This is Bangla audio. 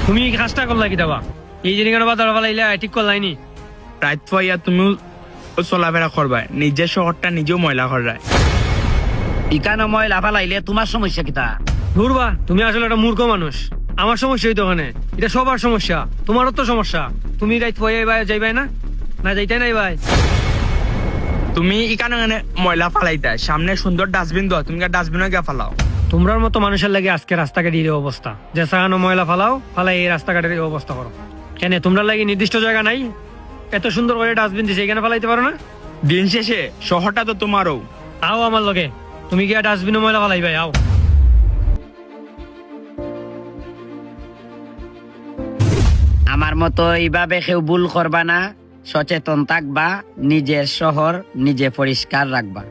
তুমি এই কাজটা করলা কি দেবা? এই জিনিস বাজার ফেলাইলে ঠিক করলাইনি। রাত পাইয়া তুমি চলাফেরা করবা, নিজের শহরটা নিজেও ময়লা করায়। ইকানো ময়লা ফালাইলে তোমার সমস্যা কিতা? ধুরবা, তুমি আসলে একটা মূর্খ মানুষ। আমার সমস্যা হইতো ওখানে, এটা সবার সমস্যা, তোমারও তো সমস্যা। তুমি রাইত পয়ে যাইবাই না, না যাইতাই নাই ভাই। তুমি এখানে ময়লা ফালাইতা, সামনে সুন্দর ডাস্টবিন দাও, তুমি ডাস্টবিনে গিয়ে ফালাও। তোমরার মতো মানুষের লাগে আজকে রাস্তাঘাটের এই অবস্থা, যে সাহানো ময়লা ফালাও, ফালাই এই রাস্তাঘাটের এই অবস্থা করো। কেন তোমরা লাগে নির্দিষ্ট জায়গা নাই? এত সুন্দর করে ডাস্টবিন দিছে, এখানে ফালাইতে পারো না? দিন শেষে শহরটা তো তোমারও। আও আমার লগে, তুমি গিয়া ডাস্টবিনে ময়লা ফালাই ভাই, আও। আমার মতো এইভাবে কেউ ভুল করবা না, সচেতন থাকবা, নিজের শহর নিজে পরিষ্কার রাখবা।